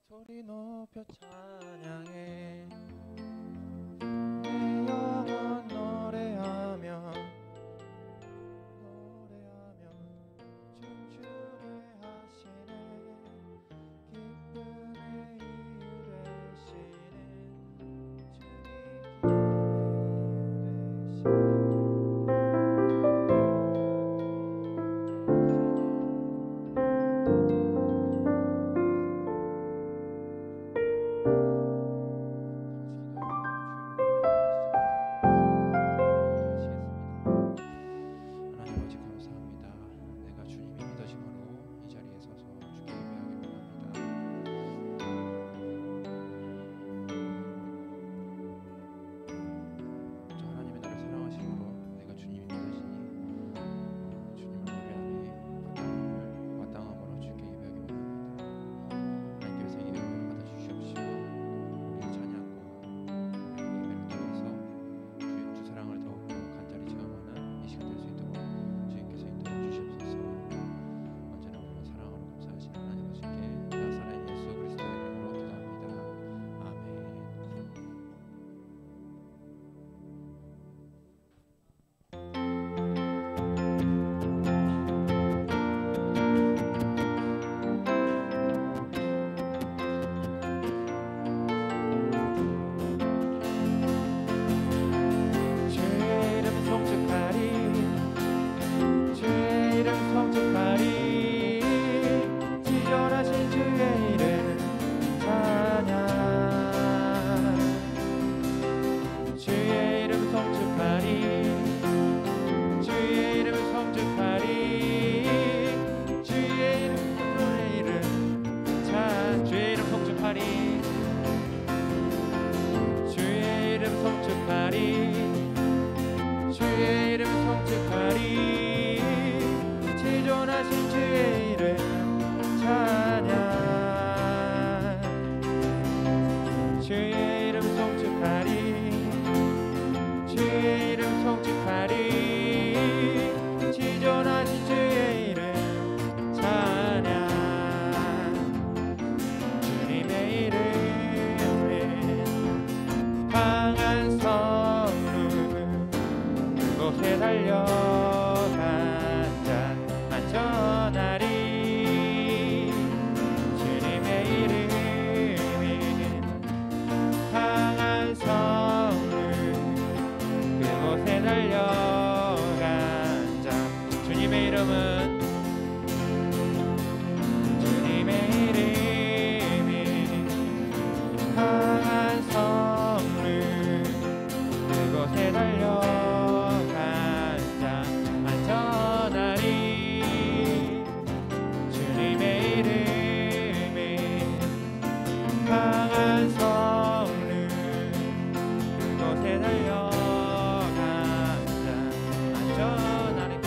소리 높여 찬양해. 내 영혼 노래하며 춤추게 하시네. 기쁨의 이유 되시는 주님, 기쁨의 이유 되시는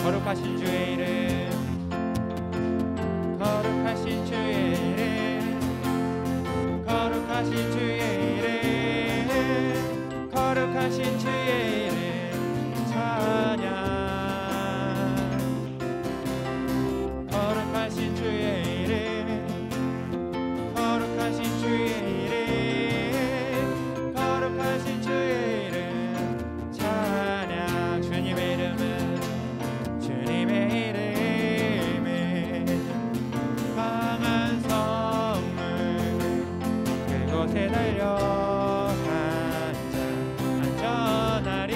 거룩하신 주의 이름, 거룩하신 주의 이름, 거룩하신 주의 이름, 거룩하신 주의 이름 찬양. 거룩하신 주의 이름, 거룩하신 주의 이름, 거룩하신 주의 이름 찬양. 주님의 이름은 강한 선물, 그곳에 달려가자 안전하리.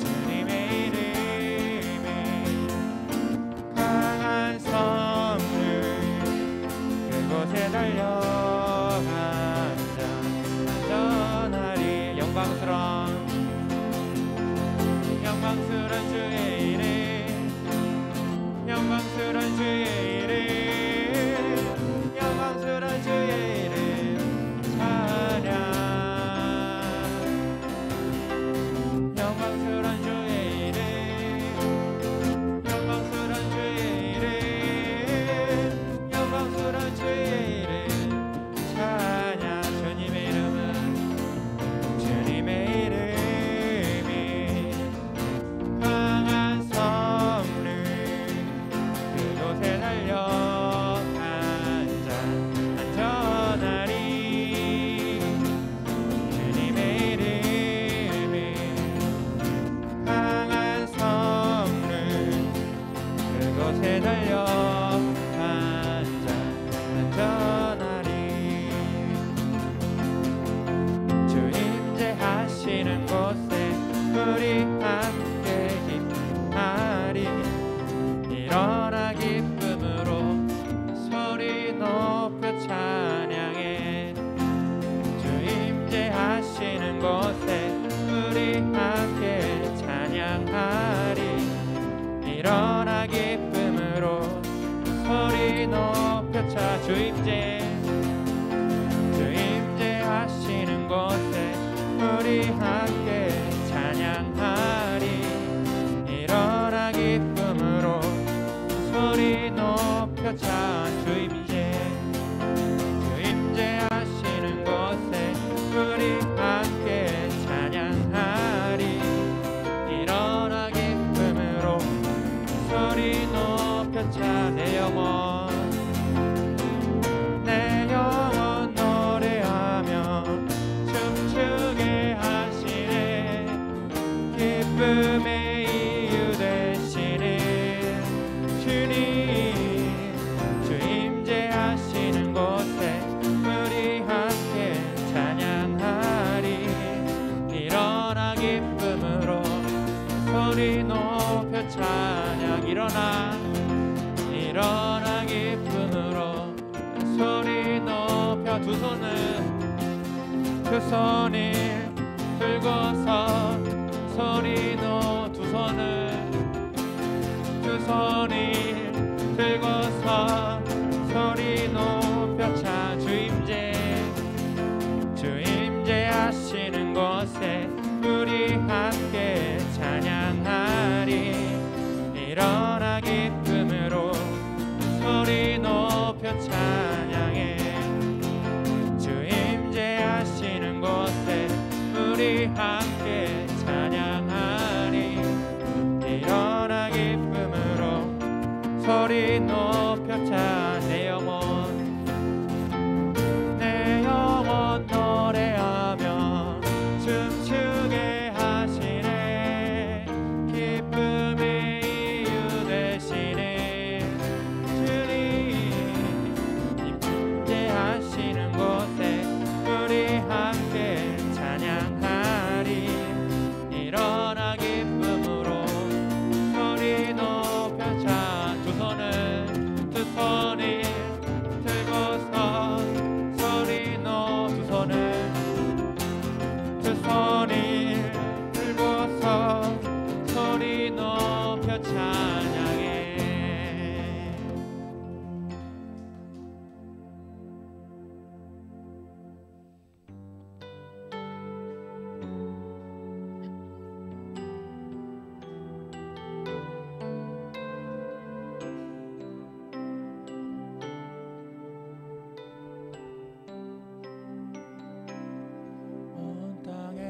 주님의 이름에 강한 선물, 그곳에 달려가자 안전하리. 영광스러운 주의 이름, 영광스러운 주의 이름, 영광스러운 주의 이름 찬양. 영광스러운 주의 이름, 영광스러운 주의 이름, 영광스러운 주의 이름 찬양. 주님의 이름은, 주님의 이름 우리 함께 기뻐하리. 일어나 기쁨으로 소리 높여 찬양해. 주 임재하시는 곳에 우리 함께 찬양하리. 일어나 기쁨으로 소리 높여 주 임재하시는 곳에 우리 함께 찬양하리. 일어나 기쁨으로 소리 높여 주 임재하시는 곳에 우리 함께 찬양하리. 일어나 기쁨으로 소리 높여 내 영혼 노래하며 춤추게 하시네. 기쁨의 이유 되시는 주님. 주 임재하시는 곳에 우리 함께 찬양하리. 일어나 기쁨으로 소리 높여 찬양. 일어나 기쁨으로 소리 높여 두 손을 들고서 소리 두 손을 들고서 소리 높여 주 임재하시는 곳에 우리 함께 찬양하리. 일어나 기쁨으로 소리 높여 찬양해. 주 임재하시는 곳에 우리 함께 찬양하리. 일어나 기쁨으로 소리 높여 내 영혼 노래하며 춤추게 하시네. 기쁨의 이유 되시네 주님. 임재하시는 곳에 우리 함께 찬양하리. 일어나 기쁨으로 소리 높여 두 손을 들고서 소리 두 손을 들고서 소리 높여 찬양해. 온 땅에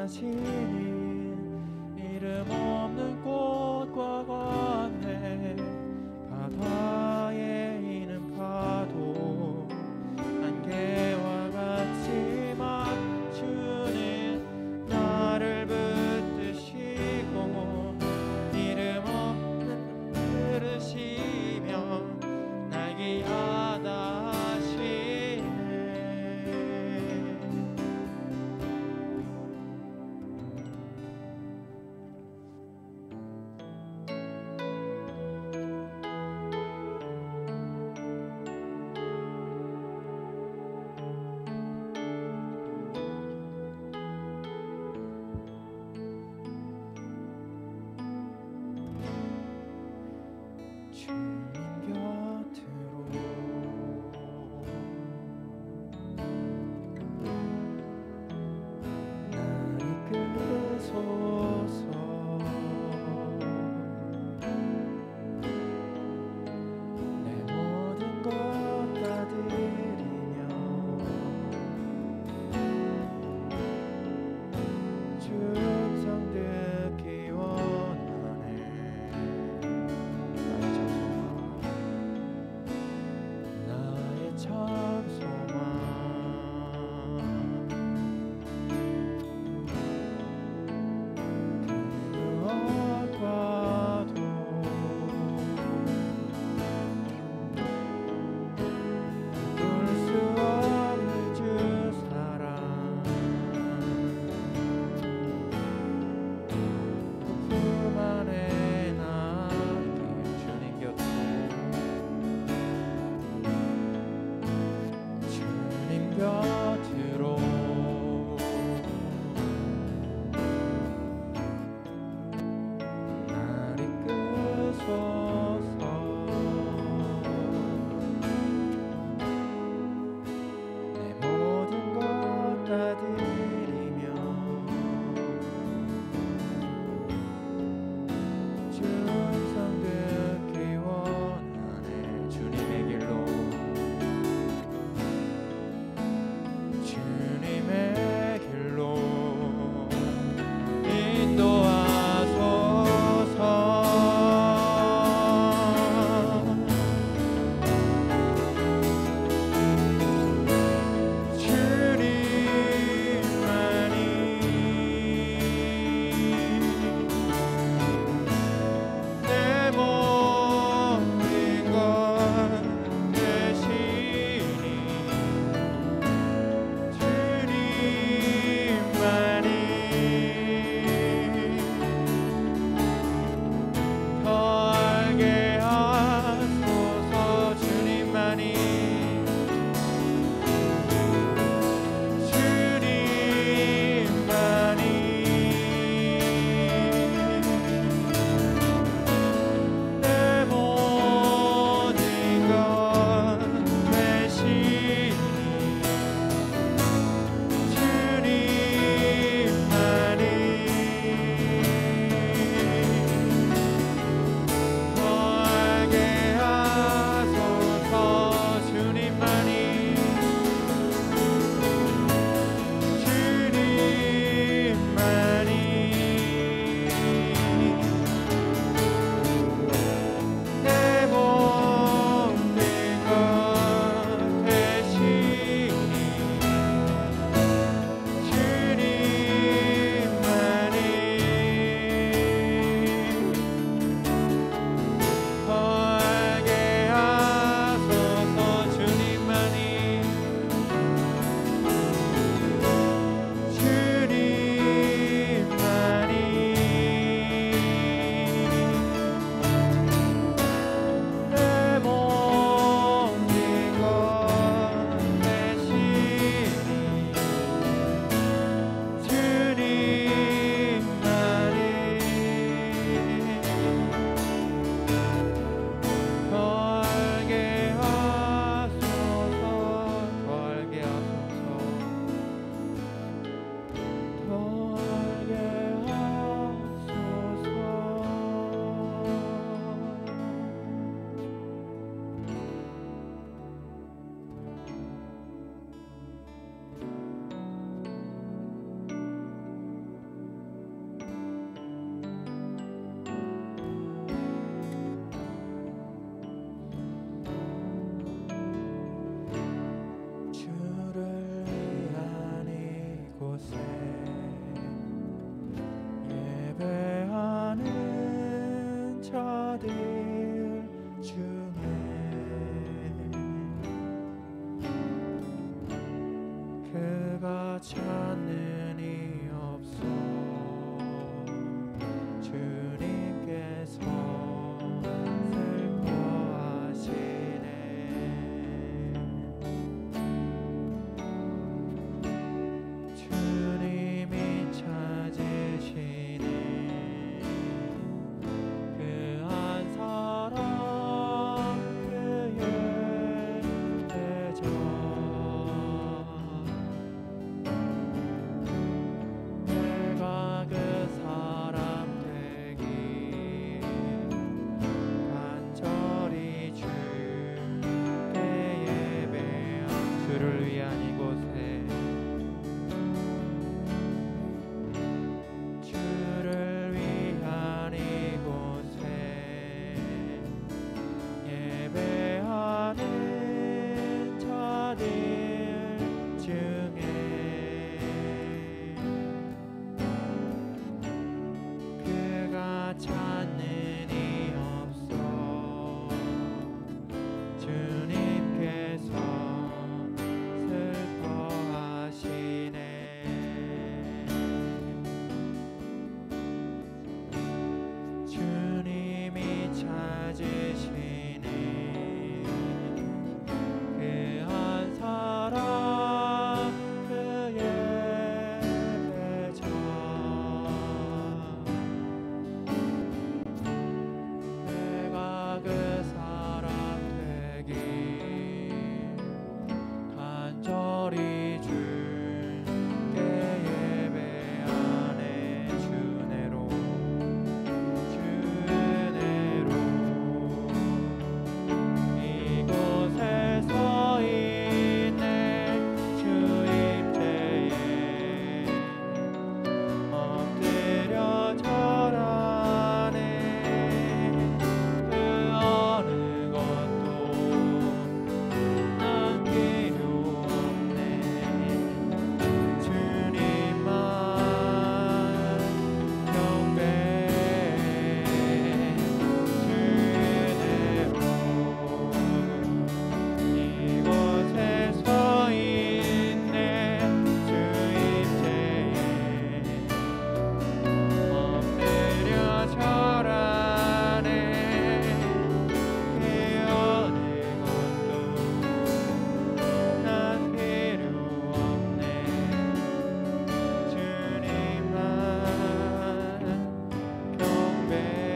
가시니 이름 없는 꽃과 같네. 바다에 있는 파도 안개와 같지만 주는 나를 붙드시고 이름 없는 부르시며 날 귀하다 하시네. 주님 곁으로 날 이끌소서. 내 모든 것 다 드리며 주 음성 듣기 원하네. 나의 참 소망 무엇과도 바꿀 수 없는 주 사랑. 그 품 안에 남길 주님 곁으로 날 이끌소서. 내 모든 것 다 드리며 주 음성 듣기 원하네. 주님의 길로 찾는 이 없어 주님께서 슬퍼하시네. 주님이 찾으시네. 그 한 사람 그의 대적 내가 그 사람 되기 간절히 주께 예배한 주를 위한 이곳에 주를 위한 이곳에 예배하는 자들 중에 그가 찾는 이 없어 주님께서 슬퍼하시네. 주님이 찾으시네. 그 한 사람 그의 대적 내가 그 사람 되기 간절히 주께 예배하네. 주내로 이곳에 서 있네. 주 입제에 엎드려 절하네. 그 어느 것도 남기려 없네. 주님만 경배해 주내로 이곳에 서 있네. 주 입제에 엎드려 절하네. 그 어느 것도 난 필요 없네. 주님만 경배해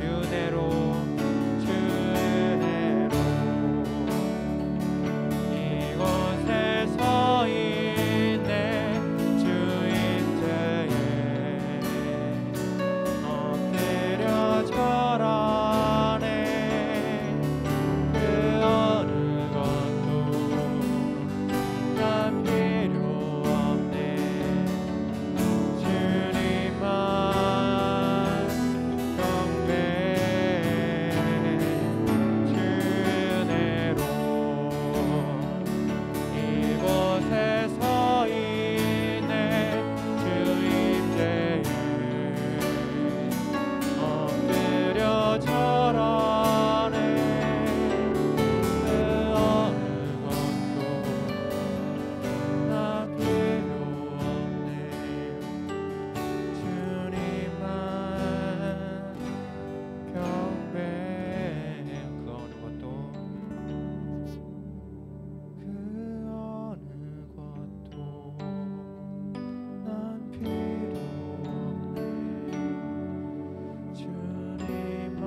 주내로 이곳에 서 있네. 주 입제에 엎드려 절하네. 그 어느 것도 난 필요 없네. 주님만 경배해 주내로 이곳에 서 있네. 주 입제에 엎드려 절하네. 그 어느 것도 나 필요 없네. 주님만 경배해. 그 어느 것도 난 필요 없네. 주님만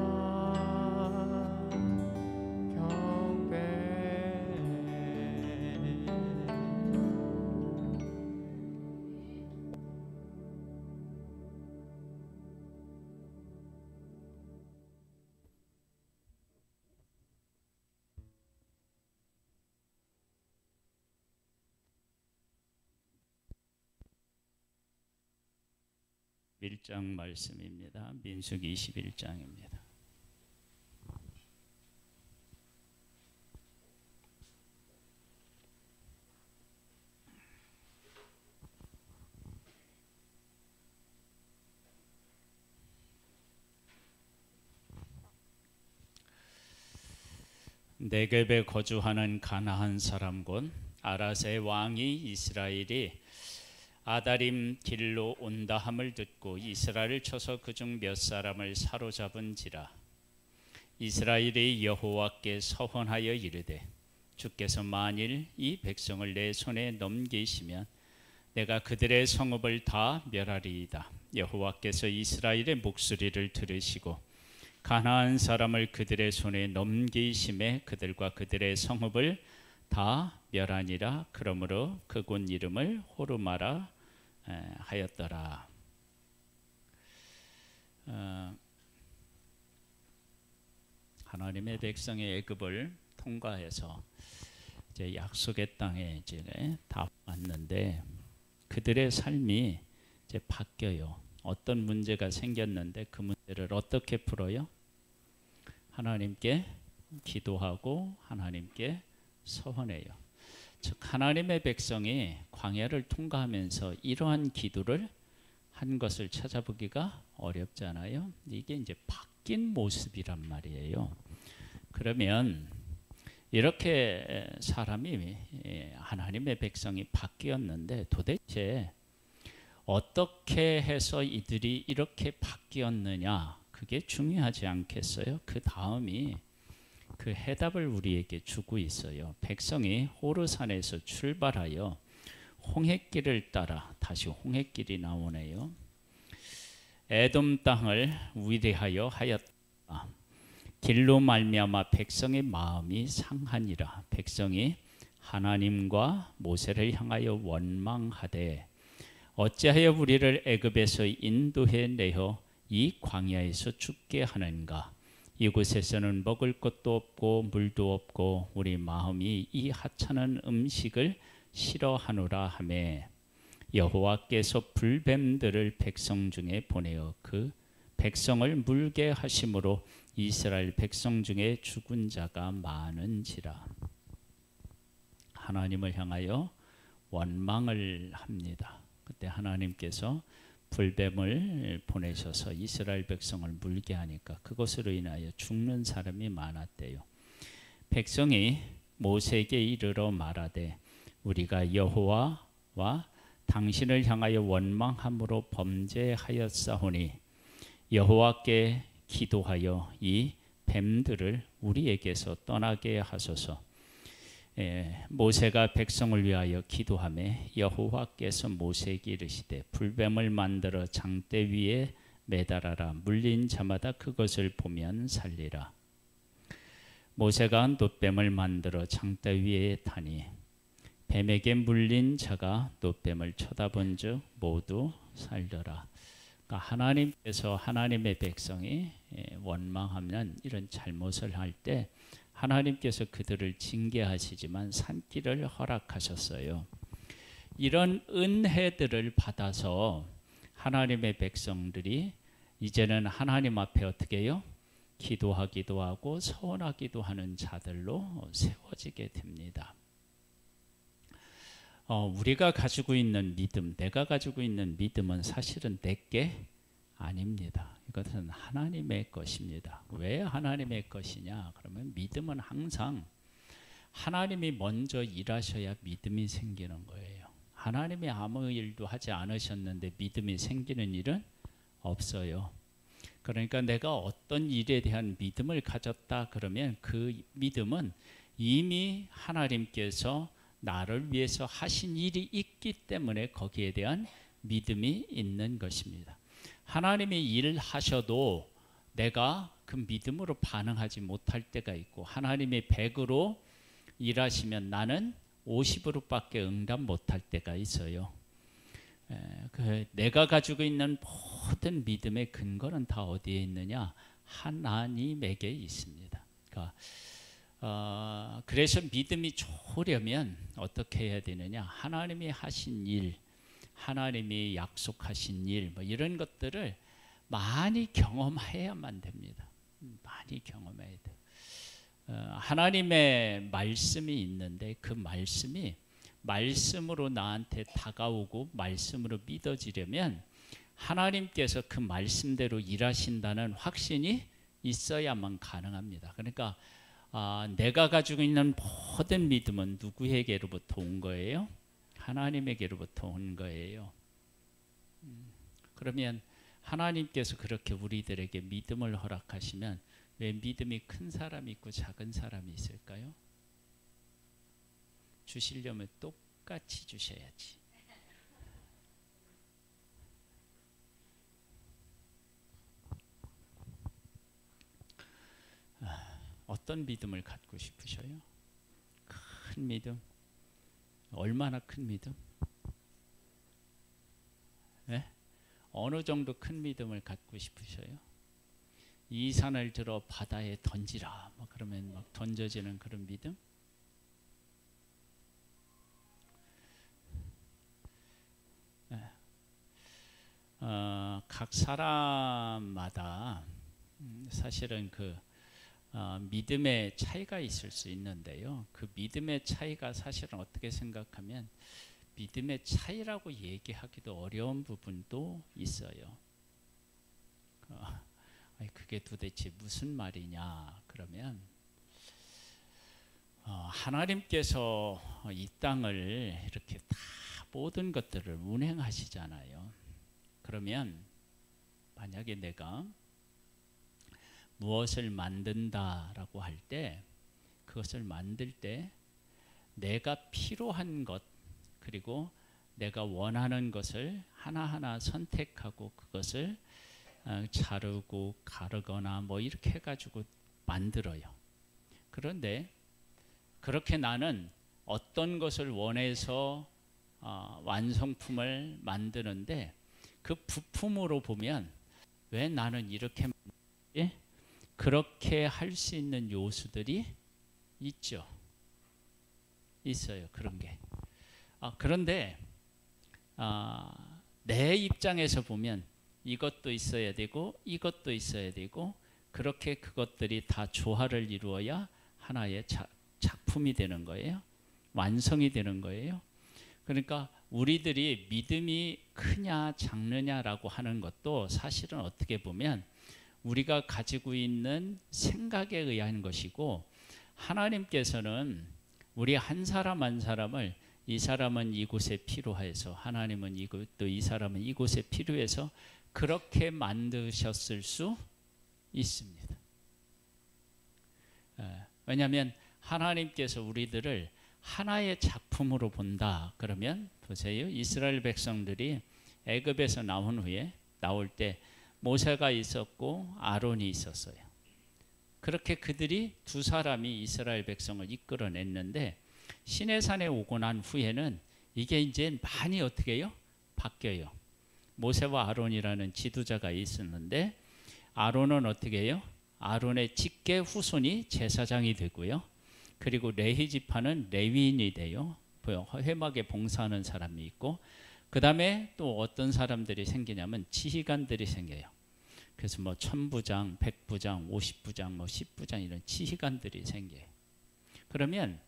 일장 말씀입니다. 민수기 21장입니다. 네겝에 거주하는 가나안 사람 곧 아라세 왕이 이스라엘이 아다림 길로 온다 함을 듣고 이스라엘을 쳐서 그중 몇 사람을 사로잡은지라. 이스라엘이 여호와께 서원하여 이르되 주께서 만일 이 백성을 내 손에 넘기시면 내가 그들의 성읍을 다 멸하리이다. 여호와께서 이스라엘의 목소리를 들으시고 가나안 사람을 그들의 손에 넘기심에 그들과 그들의 성읍을 다 멸하니라. 그러므로 그곳 이름을 호르마라 하였더라. 하나님의 백성의 애굽을 통과해서 이제 약속의 땅에 이제 다 왔는데 그들의 삶이 이제 바뀌어요. 어떤 문제가 생겼는데 그 문제를 어떻게 풀어요? 하나님께 기도하고 하나님께 서원해요. 즉 하나님의 백성이 광야를 통과하면서 이러한 기도를 한 것을 찾아보기가 어렵잖아요. 이게 이제 바뀐 모습이란 말이에요. 그러면 이렇게 사람이 하나님의 백성이 바뀌었는데 도대체 어떻게 해서 이들이 이렇게 바뀌었느냐, 그게 중요하지 않겠어요? 그 다음이 그 해답을 우리에게 주고 있어요. 백성이 호르산에서 출발하여 홍해길을 따라, 다시 홍해길이 나오네요. 에돔 땅을 위대하여 하였다. 길로 말미암아 백성의 마음이 상하니라. 백성이 하나님과 모세를 향하여 원망하되 어찌하여 우리를 애굽에서 인도해 내어 이 광야에서 죽게 하는가? 이곳에서는 먹을 것도 없고 물도 없고 우리 마음이 이 하찮은 음식을 싫어하노라 하매 여호와께서 불뱀들을 백성 중에 보내어 그 백성을 물게 하심으로 이스라엘 백성 중에 죽은 자가 많은지라. 하나님을 향하여 원망을 합니다. 그때 하나님께서 불뱀을 보내셔서 이스라엘 백성을 물게 하니까 그것으로 인하여 죽는 사람이 많았대요. 백성이 모세에게 이르러 말하되 우리가 여호와와 당신을 향하여 원망함으로 범죄하였사오니 여호와께 기도하여 이 뱀들을 우리에게서 떠나게 하소서. 모세가 백성을 위하여 기도하매 여호와께서 모세에게 이르시되 불뱀을 만들어 장대 위에 매달아라. 물린 자마다 그것을 보면 살리라. 모세가 놋뱀을 만들어 장대 위에 타니 뱀에게 물린 자가 놋뱀을 쳐다본 즉 모두 살더라. 그러니까 하나님께서 하나님의 백성이 원망하면 이런 잘못을 할 때 하나님께서 그들을 징계하시지만 산길을 허락하셨어요. 이런 은혜들을 받아서 하나님의 백성들이 이제는 하나님 앞에 어떻게 해요? 기도하기도 하고 서원하기도 하는 자들로 세워지게 됩니다. 우리가 가지고 있는 믿음, 내가 가지고 있는 믿음은 사실은 내게 아닙니다. 이것은 하나님의 것입니다. 왜 하나님의 것이냐? 그러면 믿음은 항상 하나님이 먼저 일하셔야 믿음이 생기는 거예요. 하나님이 아무 일도 하지 않으셨는데 믿음이 생기는 일은 없어요. 그러니까 내가 어떤 일에 대한 믿음을 가졌다 그러면 그 믿음은 이미 하나님께서 나를 위해서 하신 일이 있기 때문에 거기에 대한 믿음이 있는 것입니다. 하나님이 일하셔도 내가 그 믿음으로 반응하지 못할 때가 있고 하나님이 100으로 일하시면 나는 50으로밖에 응답 못할 때가 있어요. 내가 가지고 있는 모든 믿음의 근거는 다 어디에 있느냐? 하나님에게 있습니다. 그래서 믿음이 좋으려면 어떻게 해야 되느냐? 하나님이 하신 일, 하나님이 약속하신 일, 뭐 이런 것들을 많이 경험해야만 됩니다. 많이 경험해야 돼요. 하나님의 말씀이 있는데 그 말씀이 말씀으로 나한테 다가오고 말씀으로 믿어지려면 하나님께서 그 말씀대로 일하신다는 확신이 있어야만 가능합니다. 그러니까 내가 가지고 있는 모든 믿음은 누구에게로부터 온 거예요? 하나님에게로부터 온 거예요. 그러면 하나님께서 그렇게 우리들에게 믿음을 허락하시면 왜 믿음이 큰 사람이 있고 작은 사람이 있을까요? 주시려면 똑같이 주셔야지. 어떤 믿음을 갖고 싶으셔요? 큰 믿음? 얼마나 큰 믿음? 네? 어느 정도 큰 믿음을 갖고 싶으셔요? 이 산을 들어 바다에 던지라. 그러면 막 던져지는 그런 믿음? 네. 각 사람마다 사실은 믿음의 차이가 있을 수 있는데요. 그 믿음의 차이가 사실은 어떻게 생각하면 믿음의 차이라고 얘기하기도 어려운 부분도 있어요. 그게 도대체 무슨 말이냐 그러면 하나님께서 이 땅을 이렇게 다 모든 것들을 운행하시잖아요. 그러면 만약에 내가 무엇을 만든다라고 할 때 그것을 만들 때 내가 필요한 것 그리고 내가 원하는 것을 하나하나 선택하고 그것을 자르고 가르거나 뭐 이렇게 해가지고 만들어요. 그런데 그렇게 나는 어떤 것을 원해서 완성품을 만드는데 그 부품으로 보면 왜 나는 이렇게 만들지? 그렇게 할 수 있는 요소들이 있죠. 있어요. 그런 게. 그런데 내 입장에서 보면 이것도 있어야 되고 이것도 있어야 되고 그렇게 그것들이 다 조화를 이루어야 하나의 작품이 되는 거예요. 완성이 되는 거예요. 그러니까 우리들이 믿음이 크냐 작느냐라고 하는 것도 사실은 어떻게 보면 우리가 가지고 있는 생각에 의한 것이고 하나님께서는 우리 한 사람 한 사람을 이 사람은 이곳에 필요해서 하나님은 또 이 사람은 이곳에 필요해서 그렇게 만드셨을 수 있습니다. 왜냐하면 하나님께서 우리들을 하나의 작품으로 본다. 그러면 보세요. 이스라엘 백성들이 애굽에서 나올 때 모세가 있었고 아론이 있었어요. 그렇게 그들이 두 사람이 이스라엘 백성을 이끌어냈는데 시내산에 오고 난 후에는 이게 이제 많이 어떻게 해요? 바뀌어요. 모세와 아론이라는 지도자가 있었는데 아론은 어떻게 해요? 아론의 직계 후손이 제사장이 되고요. 그리고 레위 지파는 레위인이 돼요. 회막에 봉사하는 사람이 있고 그 다음에 또 어떤 사람들이 생기냐면 지휘관들이 생겨요. 그래서 뭐 1000부장, 100부장, 50부장, 뭐 10부장 이런 지휘관들이 생겨요. 그러면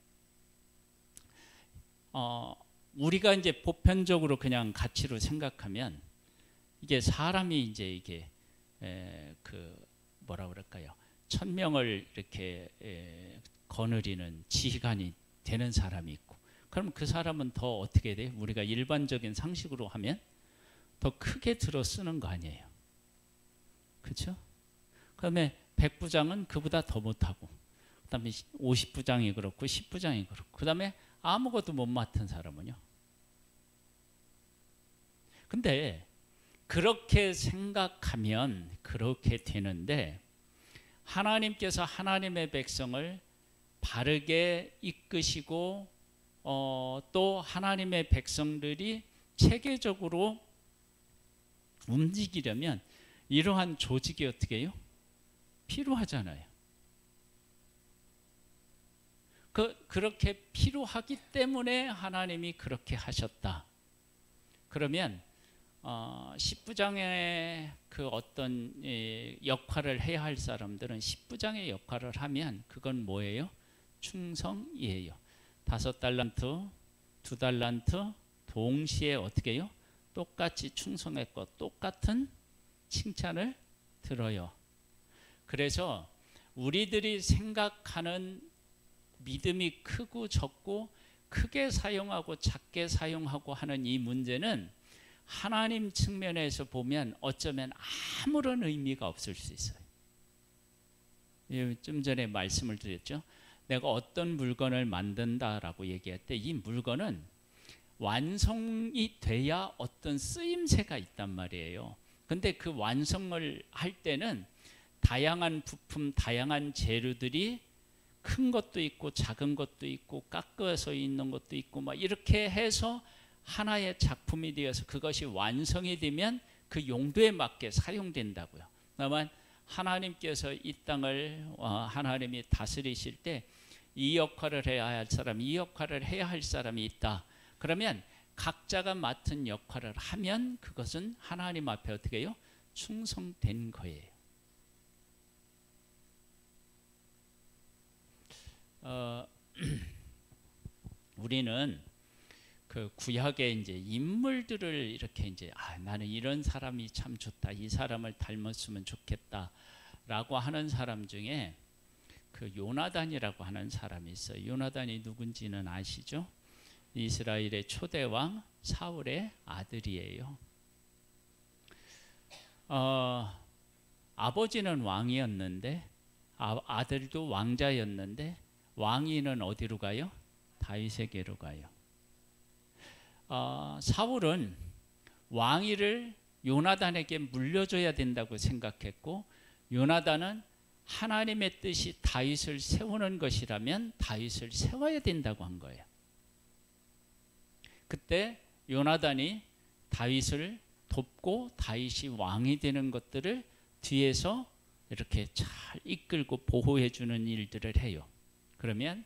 우리가 이제 보편적으로 그냥 가치로 생각하면 이게 사람이 이제 이게 뭐라 그럴까요? 1000명을 이렇게 거느리는 지휘관이 되는 사람이 있고, 그럼 그 사람은 더 어떻게 돼요? 우리가 일반적인 상식으로 하면 더 크게 들어 쓰는 거 아니에요? 그렇죠? 그다음에 100부장은 그보다 더 못하고, 그다음에 50부장이 그렇고 10부장이 그렇고, 그다음에 아무것도 못 맡은 사람은요. 근데 그렇게 생각하면 그렇게 되는데 하나님께서 하나님의 백성을 바르게 이끄시고 또 하나님의 백성들이 체계적으로 움직이려면 이러한 조직이 어떻게 해요? 필요하잖아요. 그렇게 필요하기 때문에 하나님이 그렇게 하셨다. 그러면 10부장의 그 어떤 역할을 해야 할 사람들은 10부장의 역할을 하면 그건 뭐예요? 충성이에요. 5달란트, 2달란트 동시에 어떻게 해요? 똑같이 충성했고 똑같은 칭찬을 들어요. 그래서 우리들이 생각하는 믿음이 크고 적고 크게 사용하고 작게 사용하고 하는 이 문제는 하나님 측면에서 보면 어쩌면 아무런 의미가 없을 수 있어요. 좀 전에 말씀을 드렸죠. 내가 어떤 물건을 만든다라고 얘기할 때 이 물건은 완성이 돼야 어떤 쓰임새가 있단 말이에요. 근데 그 완성을 할 때는 다양한 부품, 다양한 재료들이 큰 것도 있고 작은 것도 있고 깎아서 있는 것도 있고 막 이렇게 해서 하나의 작품이 되어서 그것이 완성이 되면 그 용도에 맞게 사용된다고요. 다만 하나님께서 이 땅을 하나님이 다스리실 때 이 역할을 해야 할 사람, 이 역할을 해야 할 사람이 있다. 그러면 각자가 맡은 역할을 하면 그것은 하나님 앞에 어떻게 해요? 충성된 거예요. 우리는 그 구약의 이제 인물들을 이렇게 이제 나는 이런 사람이 참 좋다, 이 사람을 닮았으면 좋겠다라고 하는 사람 중에 그 요나단이라고 하는 사람이 있어요. 요나단이 누군지는 아시죠? 이스라엘의 초대 왕 사울의 아들이에요. 아버지는 왕이었는데 아들도 왕자였는데 왕위는 어디로 가요? 다윗에게로 가요. 사울은 왕위를 요나단에게 물려줘야 된다고 생각했고 요나단은 하나님의 뜻이 다윗을 세우는 것이라면 다윗을 세워야 된다고 한 거예요. 그때 요나단이 다윗을 돕고 다윗이 왕이 되는 것들을 뒤에서 이렇게 잘 이끌고 보호해 주는 일들을 해요. 그러면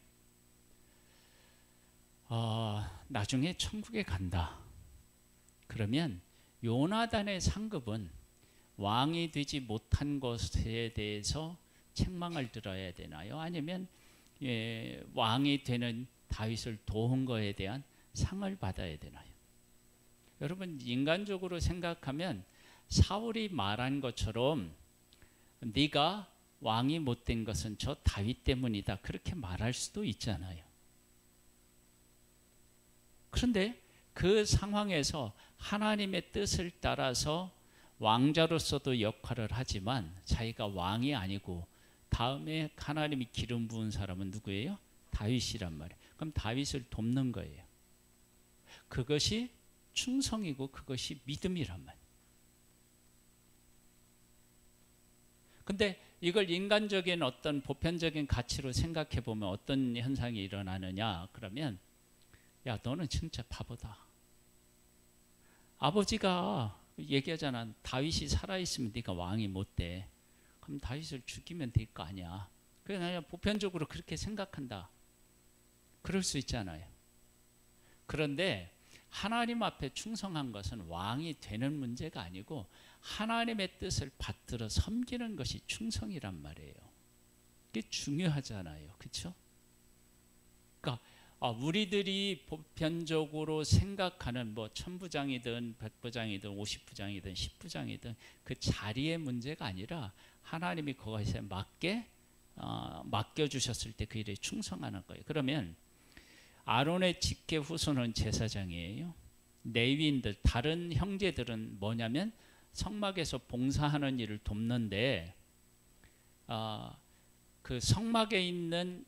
나중에 천국에 간다. 그러면 요나단의 상급은 왕이 되지 못한 것에 대해서 책망을 들어야 되나요? 아니면 왕이 되는 다윗을 도운 것에 대한 상을 받아야 되나요? 여러분 인간적으로 생각하면 사울이 말한 것처럼 네가 왕이 못된 것은 저 다윗 때문이다 그렇게 말할 수도 있잖아요. 그런데 그 상황에서 하나님의 뜻을 따라서 왕자로서도 역할을 하지만 자기가 왕이 아니고 다음에 하나님이 기름 부은 사람은 누구예요? 다윗이란 말이에요. 그럼 다윗을 돕는 거예요. 그것이 충성이고 그것이 믿음이란 말이에요. 근데 이걸 인간적인 어떤 보편적인 가치로 생각해 보면 어떤 현상이 일어나느냐 그러면 야 너는 진짜 바보다. 아버지가 얘기하잖아. 다윗이 살아있으면 네가 왕이 못 돼. 그럼 다윗을 죽이면 될 거 아니야. 그냥 보편적으로 그렇게 생각한다. 그럴 수 있잖아요. 그런데 하나님 앞에 충성한 것은 왕이 되는 문제가 아니고 하나님의 뜻을 받들어 섬기는 것이 충성이란 말이에요. 그게 중요하잖아요. 그렇죠? 그러니까 우리들이 보편적으로 생각하는 뭐 천부장이든 백부장이든 50부장이든 10부장이든 그 자리의 문제가 아니라 하나님이 그것에 맞게 맡겨주셨을 때 그 일에 충성하는 거예요. 그러면 아론의 직계 후손은 제사장이에요. 레위인들 다른 형제들은 뭐냐면 성막에서 봉사하는 일을 돕는데 그 성막에 있는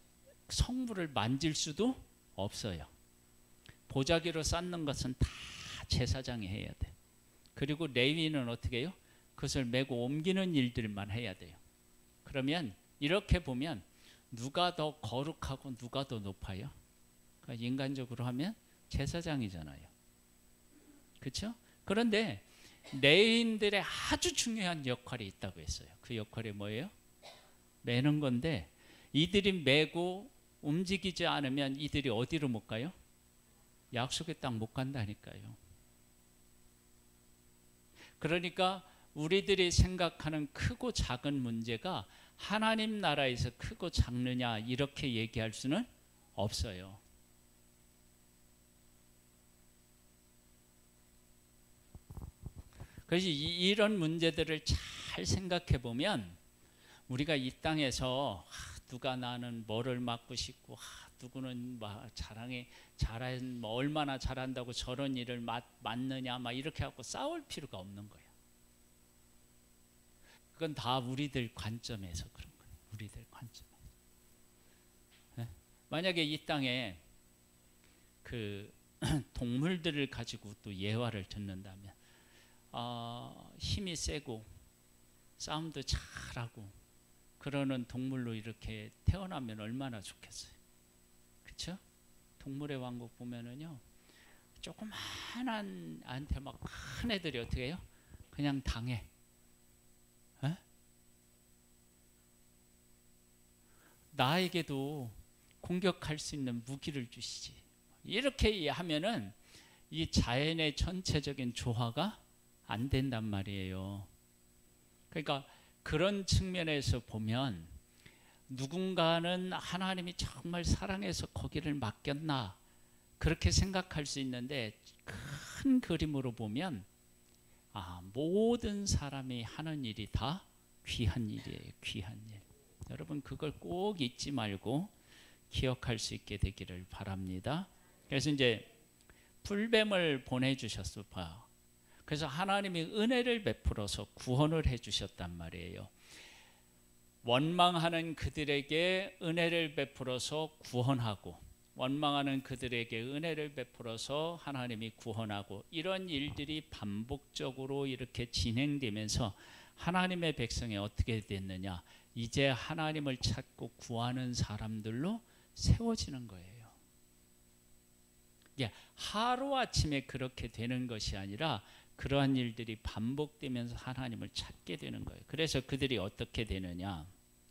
성물을 만질 수도 없어요. 보자기로 쌓는 것은 다 제사장이 해야 돼. 그리고 레위인은 어떻게 해요? 그것을 메고 옮기는 일들만 해야 돼요. 그러면 이렇게 보면 누가 더 거룩하고 누가 더 높아요? 그러니까 인간적으로 하면 제사장이잖아요. 그렇죠? 그런데 레위인들의 아주 중요한 역할이 있다고 했어요. 그 역할이 뭐예요? 매는 건데 이들이 메고 움직이지 않으면 이들이 어디로 못 가요? 약속의 땅 못 간다니까요. 그러니까 우리들이 생각하는 크고 작은 문제가 하나님 나라에서 크고 작느냐 이렇게 얘기할 수는 없어요. 그래서 이런 문제들을 잘 생각해 보면 우리가 이 땅에서 누가 나는 뭐를 맡고 싶고 누구는 막 잘한 뭐 얼마나 잘한다고 저런 일을 맡느냐 막 이렇게 하고 싸울 필요가 없는 거예요. 그건 다 우리들 관점에서 그런 거예요. 우리들 관점에서. 네? 만약에 이 땅에 그 동물들을 가지고 또 예화를 듣는다면 힘이 세고 싸움도 잘하고 그러는 동물로 이렇게 태어나면 얼마나 좋겠어요. 그렇죠? 동물의 왕국 보면은요, 조그만한 한테 막 큰 애들이 어떻게 해요? 그냥 당해. 에? 나에게도 공격할 수 있는 무기를 주시지. 이렇게 하면은 이 자연의 전체적인 조화가 안 된단 말이에요. 그러니까 그런 측면에서 보면 누군가는 하나님이 정말 사랑해서 거기를 맡겼나 그렇게 생각할 수 있는데, 큰 그림으로 보면 모든 사람이 하는 일이 다 귀한 일이에요. 귀한 일. 여러분 그걸 꼭 잊지 말고 기억할 수 있게 되기를 바랍니다. 그래서 이제 풀뱀을 보내주셨어 봐요. 그래서 하나님이 은혜를 베풀어서 구원을 해주셨단 말이에요. 원망하는 그들에게 은혜를 베풀어서 구원하고, 원망하는 그들에게 은혜를 베풀어서 하나님이 구원하고, 이런 일들이 반복적으로 이렇게 진행되면서 하나님의 백성이 어떻게 됐느냐, 이제 하나님을 찾고 구하는 사람들로 세워지는 거예요. 하루아침에 그렇게 되는 것이 아니라 그러한 일들이 반복되면서 하나님을 찾게 되는 거예요. 그래서 그들이 어떻게 되느냐,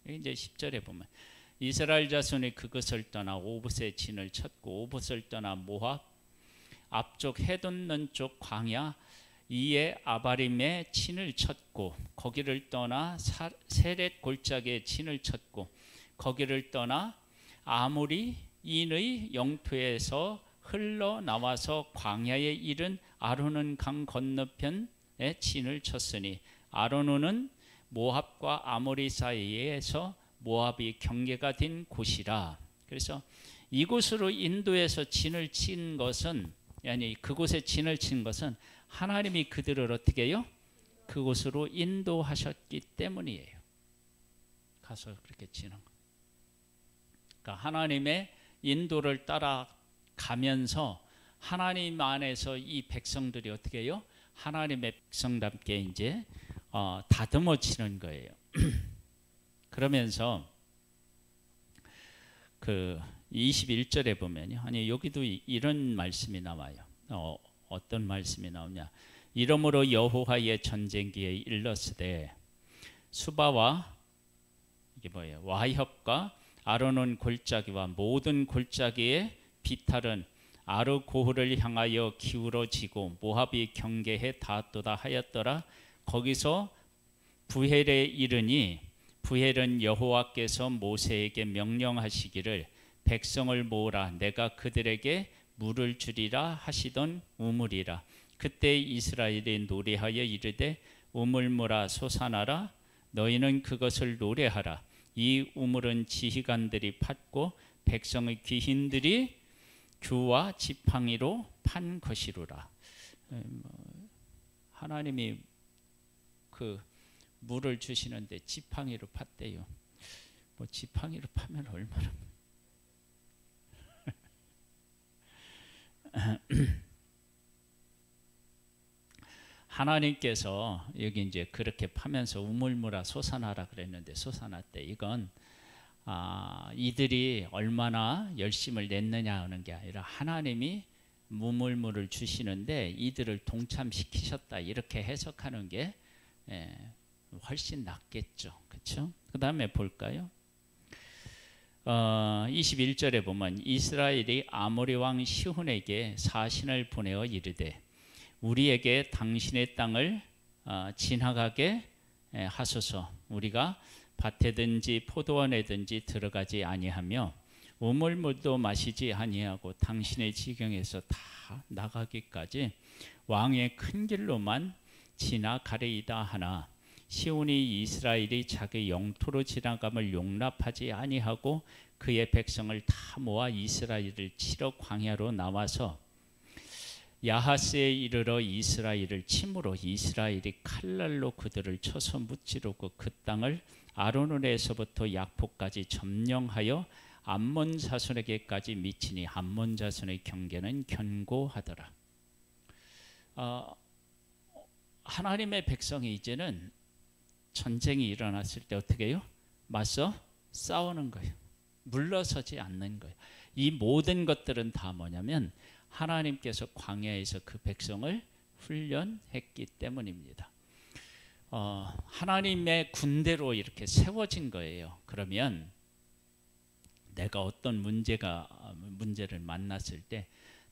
이제 10절에 보면 이스라엘 자손이 그것을 떠나 오봇의 진을 쳤고, 오봇을 떠나 모압 앞쪽 해돋는 쪽 광야 이에 아바림의 진을 쳤고, 거기를 떠나 세렛 골짜기의 진을 쳤고, 거기를 떠나 아모리 인의 영토에서 흘러나와서 광야에 이른 아르논 강 건너편에 진을 쳤으니, 아르논은 모압과 아모리 사이에서 모압이 경계가 된 곳이라. 그래서 이곳으로 인도에서 진을 친 것은, 아니 그곳에 진을 친 것은 하나님이 그들을 어떻게 해요? 그곳으로 인도하셨기 때문이에요. 가서 그렇게 치는 거. 그러니까 하나님의 인도를 따라가면서 하나님 안에서 이 백성들이 어떻게 해요? 하나님의 백성답게 이제 다듬어지는 거예요. 그러면서 그 21절에 보면요, 아니 여기도 이런 말씀이 나와요. 어떤 말씀이 나오냐? 이러므로 여호와의 전쟁기에 일렀으되 수바와 이게 뭐예요? 와협과 아르논 골짜기와 모든 골짜기의 비탈은 아르고흐를 향하여 기울어지고 모압이 경계해 닿았도다 하였더라. 거기서 부헬에 이르니, 부헬은 여호와께서 모세에게 명령하시기를 백성을 모으라, 내가 그들에게 물을 주리라 하시던 우물이라. 그때 이스라엘이 노래하여 이르되 우물물아 솟아나라, 너희는 그것을 노래하라. 이 우물은 지휘관들이 팠고 백성의 귀신들이 규와 지팡이로 판 것이로라. 하나님이 그 물을 주시는데 지팡이로 팠대요. 뭐 지팡이로 파면 얼마나 하나님께서 여기 이제 그렇게 파면서 우물물아 솟아나라 그랬는데 솟아났대. 이건 이들이 얼마나 열심을 냈느냐 하는 게 아니라 하나님이 우물물을 주시는데 이들을 동참시키셨다, 이렇게 해석하는 게 훨씬 낫겠죠. 그렇죠? 그 다음에 볼까요? 21절에 보면 이스라엘이 아모리 왕 시혼에게 사신을 보내어 이르되 우리에게 당신의 땅을 지나가게 하소서. 우리가 밭에든지 포도원에든지 들어가지 아니하며 우물물도 마시지 아니하고 당신의 지경에서 다 나가기까지 왕의 큰 길로만 지나가리이다 하나, 시온이 이스라엘이 자기 영토로 지나감을 용납하지 아니하고 그의 백성을 다 모아 이스라엘을 치러 광야로 나와서 야하스에 이르러 이스라엘을 치므로 이스라엘이 칼날로 그들을 쳐서 무찌르고 그 땅을 아로논에서부터 약포까지 점령하여 암몬 자손에게까지 미치니 암몬 자손의 경계는 견고하더라. 하나님의 백성이 이제는 전쟁이 일어났을 때 어떻게 해요? 맞서 싸우는 거예요. 물러서지 않는 거예요. 이 모든 것들은 다 뭐냐면 하나님께서 광야에서 그 백성을 훈련했기 때문입니다. 하나님의 군대로 이렇게 세워진 거예요. 그러면 내가 어떤 문제를 만났을 때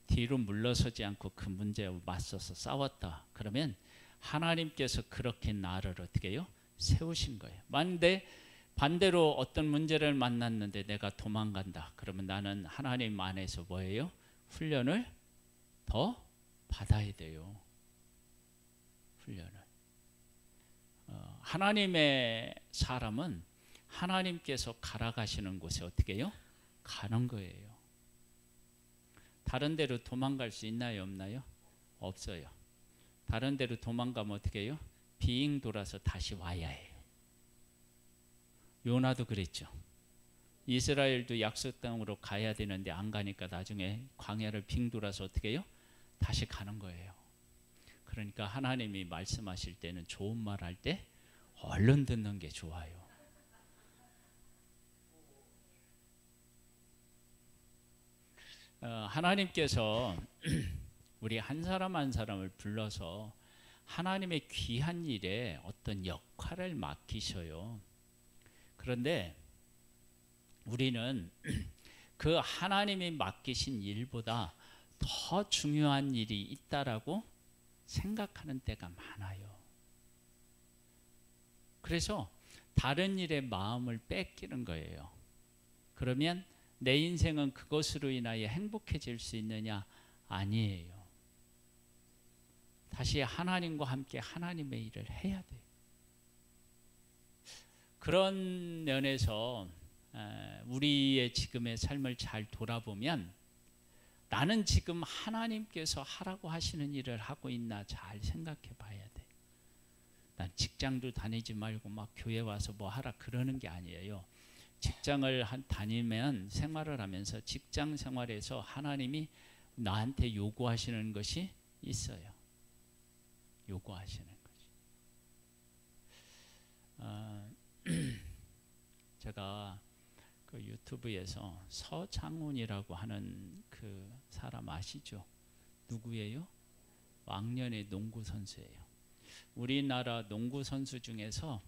뒤로 물러서지 않고 그 문제와 맞서서 싸웠다. 그러면 하나님께서 그렇게 나를 어떻게 해요? 세우신 거예요. 반대로 어떤 문제를 만났는데 내가 도망간다. 그러면 나는 하나님 안에서 뭐예요? 훈련을 더 받아야 돼요. 훈련을. 하나님의 사람은 하나님께서 가라 가시는 곳에 어떻게 해요? 가는 거예요. 다른 데로 도망갈 수 있나요? 없나요? 없어요. 다른 데로 도망가면 어떻게 해요? 빙 돌아서 다시 와야 해요. 요나도 그랬죠. 이스라엘도 약속 땅으로 가야 되는데 안 가니까 나중에 광야를 빙 돌아서 어떻게 해요? 다시 가는 거예요. 그러니까 하나님이 말씀하실 때는 좋은 말 할 때 얼른 듣는 게 좋아요. 하나님께서 우리 한 사람 한 사람을 불러서 하나님의 귀한 일에 어떤 역할을 맡기셔요. 그런데 우리는 그 하나님이 맡기신 일보다 더 중요한 일이 있다라고 생각하는 때가 많아요. 그래서 다른 일에 마음을 뺏기는 거예요. 그러면 내 인생은 그것으로 인하여 행복해질 수 있느냐? 아니에요. 다시 하나님과 함께 하나님의 일을 해야 돼요. 그런 면에서 우리의 지금의 삶을 잘 돌아보면 나는 지금 하나님께서 하라고 하시는 일을 하고 있나 잘 생각해 봐야 돼. 난 직장도 다니지 말고 막 교회 와서 뭐 하라 그러는 게 아니에요. 직장을 다니면 생활을 하면서 직장 생활에서 하나님이 나한테 요구하시는 것이 있어요. 요구하시는 것이. 제가 그 유튜브에서 서장훈이라고 하는 그 사람 아시죠? 누구예요? 왕년의 농구 선수예요. 우리나라 농구 선수 중에서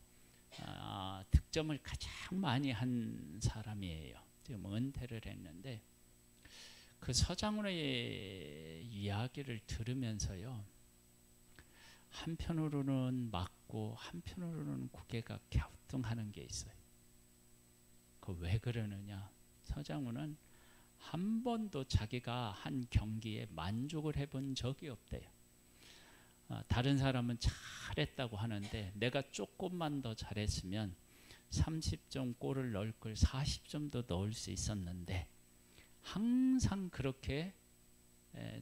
득점을 가장 많이 한 사람이에요. 지금 은퇴를 했는데 그 서장훈의 이야기를 들으면서요. 한편으로는 맞고 한편으로는 고개가 갸우뚱하는 게 있어요. 그 왜 그러느냐? 서장훈은 한 번도 자기가 한 경기에 만족을 해본 적이 없대요. 다른 사람은 잘했다고 하는데 내가 조금만 더 잘했으면 30점 골을 넣을 걸 40점도 넣을 수 있었는데 항상 그렇게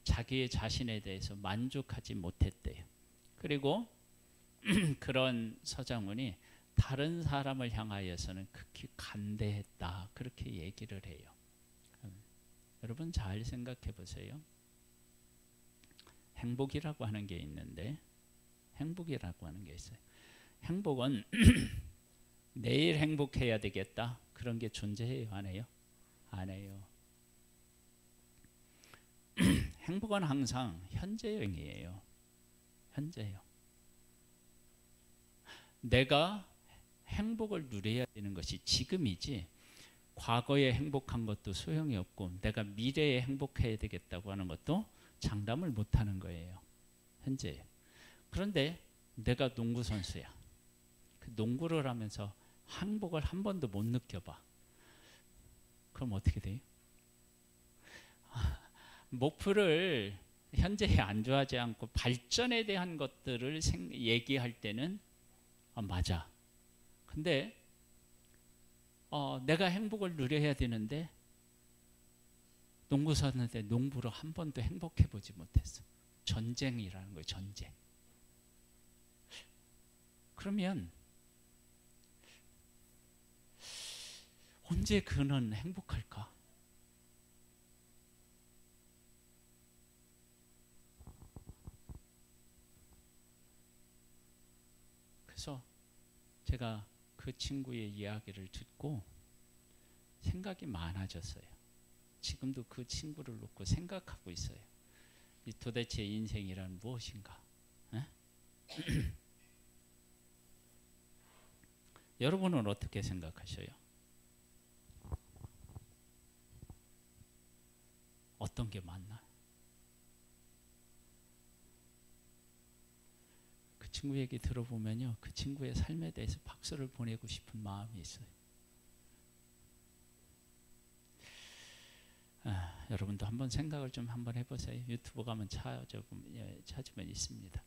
자기의 자신에 대해서 만족하지 못했대요. 그리고 그런 서장훈이 다른 사람을 향하여서는 극히 간대했다. 그렇게 얘기를 해요. 여러분 잘 생각해 보세요. 행복이라고 하는 게 있는데 행복이라고 하는 게 있어요. 행복은 내일 행복해야 되겠다. 그런 게 존재해요? 안 해요? 안 해요. 행복은 항상 현재형이에요. 현재형. 내가 행복을 누려야 되는 것이 지금이지 과거에 행복한 것도 소용이 없고 내가 미래에 행복해야 되겠다고 하는 것도 장담을 못하는 거예요. 현재. 그런데 내가 농구 선수야. 그 농구를 하면서 행복을 한 번도 못 느껴봐. 그럼 어떻게 돼요? 목표를 현재에 안주하지 않고 발전에 대한 것들을 얘기할 때는 맞아. 근데 내가 행복을 누려야 되는데 농구 샀는데 농부로 한 번도 행복해 보지 못했어. 전쟁이라는 거예요. 전쟁. 그러면 언제 그는 행복할까? 그래서 제가 그 친구의 이야기를 듣고 생각이 많아졌어요. 지금도 그 친구를 놓고 생각하고 있어요. 이 도대체 인생이란 무엇인가? 여러분은 어떻게 생각하셔요? 어떤 게 맞나? 그 친구 얘기 들어보면요, 그 친구의 삶에 대해서 박수를 보내고 싶은 마음이 있어요. 여러분도 한번 생각을 좀 한번 해보세요. 유튜브 가면 찾으면 있습니다.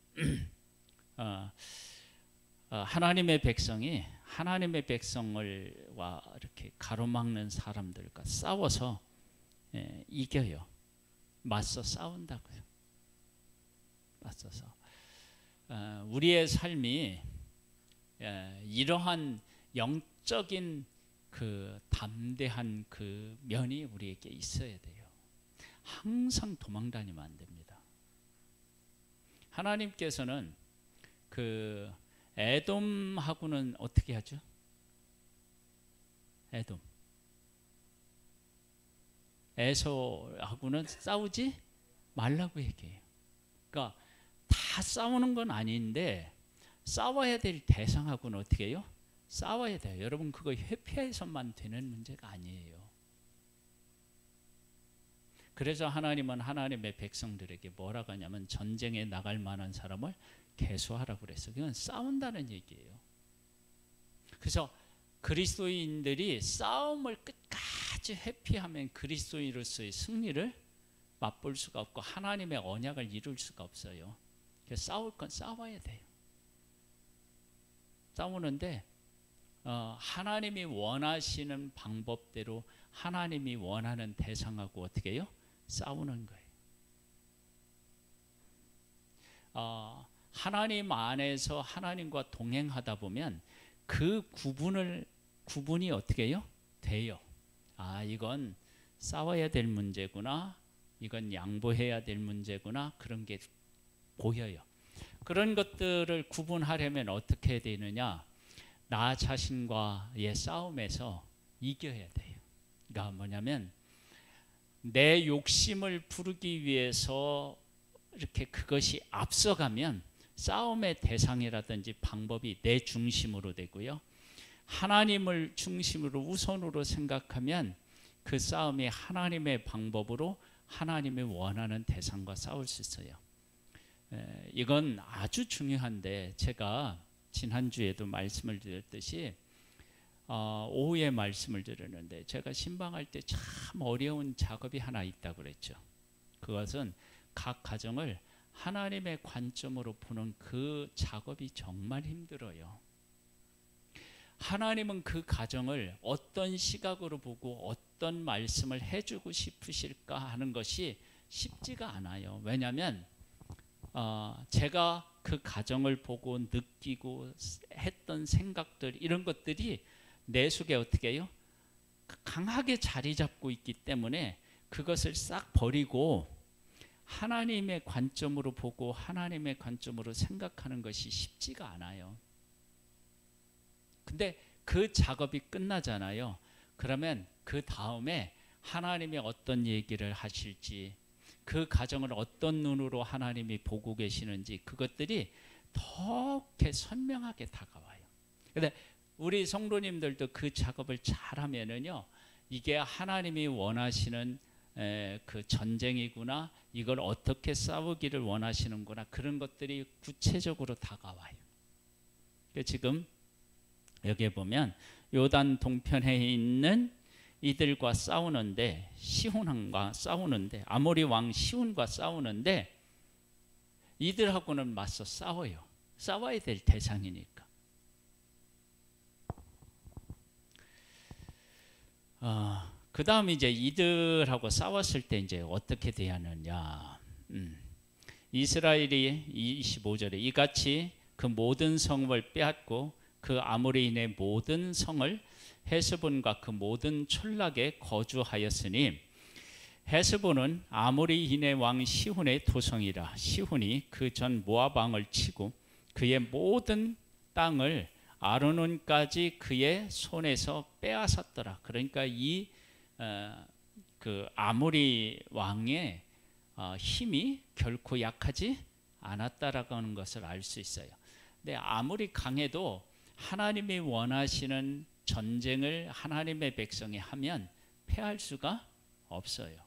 하나님의 백성이 하나님의 백성을와 이렇게 가로막는 사람들과 싸워서 이겨요. 맞서 싸운다고요. 맞서서 우리의 삶이 이러한 영적인 그 담대한 그 면이 우리에게 있어야 돼요. 항상 도망다니면 안 됩니다. 하나님께서는 그 에돔하고는 어떻게 하죠? 에돔. 에서하고는 싸우지 말라고 얘기해요. 그러니까 다 싸우는 건 아닌데 싸워야 될 대상하고는 어떻게 해요? 싸워야 돼요. 여러분 그거 회피해서만 되는 문제가 아니에요. 그래서 하나님은 하나님의 백성들에게 뭐라고 하냐면 전쟁에 나갈 만한 사람을 계수하라고 그랬어요. 그건 싸운다는 얘기예요. 그래서 그리스도인들이 싸움을 끝까지 회피하면 그리스도인으로서의 승리를 맛볼 수가 없고 하나님의 언약을 이룰 수가 없어요. 그래서 싸울 건 싸워야 돼요. 싸우는데 하나님이 원하시는 방법대로 하나님이 원하는 대상하고 어떻게 해요? 싸우는 거예요. 하나님 안에서 하나님과 동행하다 보면 그 구분이 어떻게 해요? 돼요. 이건 싸워야 될 문제구나. 이건 양보해야 될 문제구나. 그런 게 보여요. 그런 것들을 구분하려면 어떻게 되느냐? 나 자신과의 싸움에서 이겨야 돼요. 그러니까 뭐냐면 내 욕심을 부르기 위해서 이렇게 그것이 앞서가면 싸움의 대상이라든지 방법이 내 중심으로 되고요. 하나님을 중심으로 우선으로 생각하면 그 싸움이 하나님의 방법으로 하나님의 원하는 대상과 싸울 수 있어요. 이건 아주 중요한데 제가 지난주에도 말씀을 드렸듯이 오후에 말씀을 드렸는데 제가 신방할 때 참 어려운 작업이 하나 있다고 그랬죠. 그것은 각 가정을 하나님의 관점으로 보는 그 작업이 정말 힘들어요. 하나님은 그 가정을 어떤 시각으로 보고 어떤 말씀을 해주고 싶으실까 하는 것이 쉽지가 않아요. 왜냐하면 제가 그 가정을 보고 느끼고 했던 생각들 이런 것들이 내 속에 어떻게 해요? 강하게 자리 잡고 있기 때문에 그것을 싹 버리고 하나님의 관점으로 보고 하나님의 관점으로 생각하는 것이 쉽지가 않아요. 근데 그 작업이 끝나잖아요. 그러면 그 다음에 하나님이 어떤 얘기를 하실지 그 가정을 어떤 눈으로 하나님이 보고 계시는지 그것들이 더 이렇게 선명하게 다가와요. 근데 우리 성도님들도 그 작업을 잘하면은요, 이게 하나님이 원하시는 그 전쟁이구나, 이걸 어떻게 싸우기를 원하시는구나, 그런 것들이 구체적으로 다가와요. 지금 여기에 보면 요단 동편에 있는 이들과 싸우는데, 시혼왕과 싸우는데, 아모리 왕 시혼과 싸우는데 이들하고는 맞서 싸워요. 싸워야 될 대상이니까. 그 다음 이제 이들하고 싸웠을 때 이제 어떻게 대하느냐. 이스라엘이 25절에 이같이 그 모든 성을 빼앗고 그 아모리인의 모든 성을 헤스본과 그 모든 촌락에 거주하였으니 헤스본은 아모리인의 왕 시훈의 토성이라. 시훈이 그 전 모압 왕을 치고 그의 모든 땅을 아르논까지 그의 손에서 빼앗았더라. 그러니까 그 아모리 왕의 힘이 결코 약하지 않았다라고 하는 것을 알 수 있어요. 근데 아무리 강해도 하나님이 원하시는 전쟁을 하나님의 백성이 하면 패할 수가 없어요.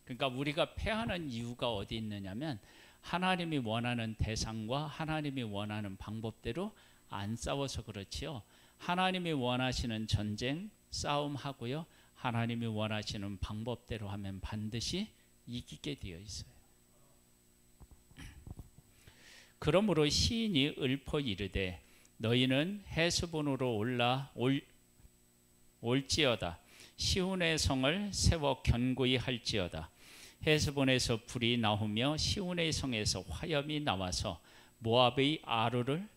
그러니까 우리가 패하는 이유가 어디 있느냐면 하나님이 원하는 대상과 하나님이 원하는 방법대로 안 싸워서 그렇지요. 하나님이 원하시는 전쟁 싸움하고요, 하나님이 원하시는 방법대로 하면 반드시 이기게 되어 있어요. 그러므로 시인이 읊어 이르되 너희는 헤스본으로 올지어다. 시훈의 성을 세워 견고히 할지어다. 헤스본에서 불이 나오며 시훈의 성에서 화염이 나와서 모압의 아루를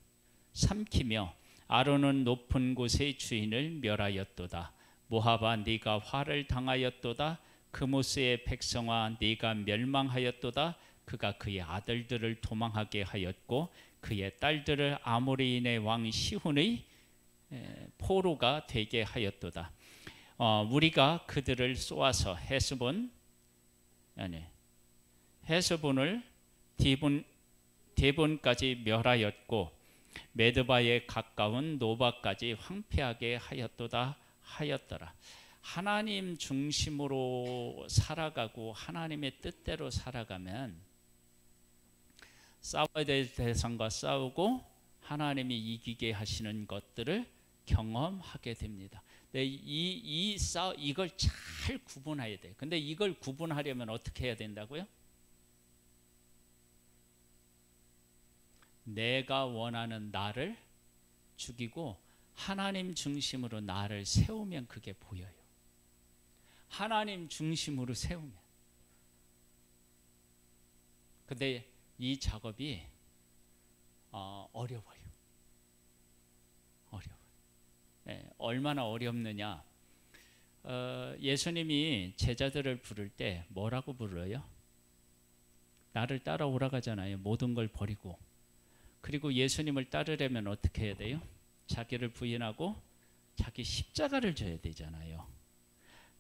삼키며 아루는 높은 곳의 주인을 멸하였도다. 모압아 네가 화를 당하였도다. 그모스의 백성아 네가 멸망하였도다. 그가 그의 아들들을 도망하게 하였고 그의 딸들을 아모리인의 왕 시훈의 포로가 되게 하였도다. 우리가 그들을 쏘아서 헤스본을 디본까지 멸하였고 메드바에 가까운 노바까지 황폐하게 하였더라. 하나님 중심으로 살아가고 하나님의 뜻대로 살아가면 싸워야 될 대상과 싸우고 하나님이 이기게 하시는 것들을 경험하게 됩니다. 근데 이걸 잘 구분해야 돼요. 근데 이걸 구분하려면 어떻게 해야 된다고요? 내가 원하는 나를 죽이고 하나님 중심으로 나를 세우면 그게 보여요. 하나님 중심으로 세우면. 근데 이 작업이 어려워요. 네, 얼마나 어렵느냐. 예수님이 제자들을 부를 때 뭐라고 불러요? 나를 따라오라 하잖아요. 모든 걸 버리고. 그리고 예수님을 따르려면 어떻게 해야 돼요? 자기를 부인하고 자기 십자가를 져야 되잖아요.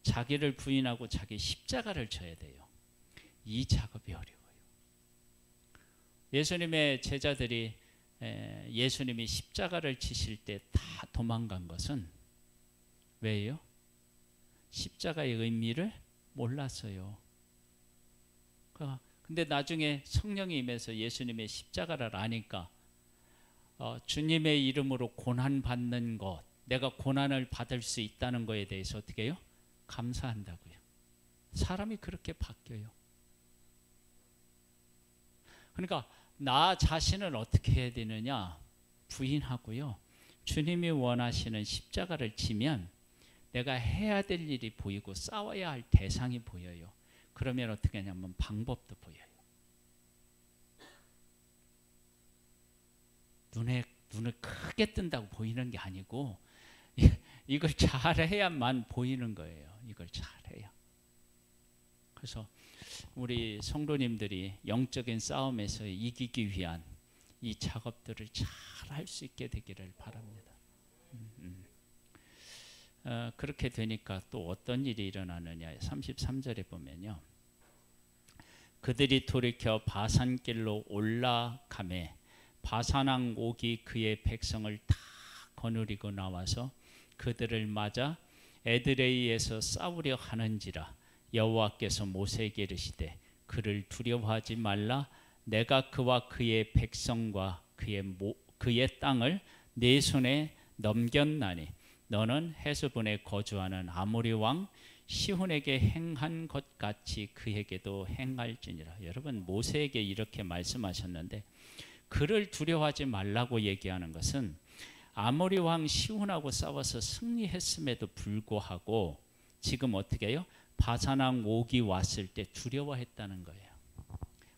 자기를 부인하고 자기 십자가를 져야 돼요. 이 작업이 어려워요. 예수님의 제자들이 예수님이 십자가를 지실 때 다 도망간 것은 왜요? 십자가의 의미를 몰랐어요. 근데 나중에 성령이 임해서 예수님의 십자가를 아니까 주님의 이름으로 고난받는 것, 내가 고난을 받을 수 있다는 것에 대해서 어떻게 해요? 감사한다고요. 사람이 그렇게 바뀌어요. 그러니까 나 자신을 어떻게 해야 되느냐? 부인하고요. 주님이 원하시는 십자가를 지면 내가 해야 될 일이 보이고 싸워야 할 대상이 보여요. 그러면 어떻게 하냐면 방법도 보여요. 눈을 크게 뜬다고 보이는 게 아니고 이걸 잘해야만 보이는 거예요. 이걸 잘해야. 그래서 우리 성도님들이 영적인 싸움에서 이기기 위한 이 작업들을 잘 할 수 있게 되기를 바랍니다. 그렇게 되니까 또 어떤 일이 일어나느냐. 33절에 보면요. 그들이 돌이켜 바산길로 올라가매 바산왕 옥이 그의 백성을 다 거느리고 나와서 그들을 맞아 에드레이에서 싸우려 하는지라. 여호와께서 모세에게 이르시되 그를 두려워하지 말라. 내가 그와 그의 백성과 그의 땅을 네 손에 넘겼나니 너는 헤스본에 거주하는 아모리 왕 시훈에게 행한 것 같이 그에게도 행할지니라. 여러분, 모세에게 이렇게 말씀하셨는데 그를 두려워하지 말라고 얘기하는 것은 아모리 왕 시온하고 싸워서 승리했음에도 불구하고 지금 어떻게 해요? 바산 왕 옥이 왔을 때 두려워했다는 거예요.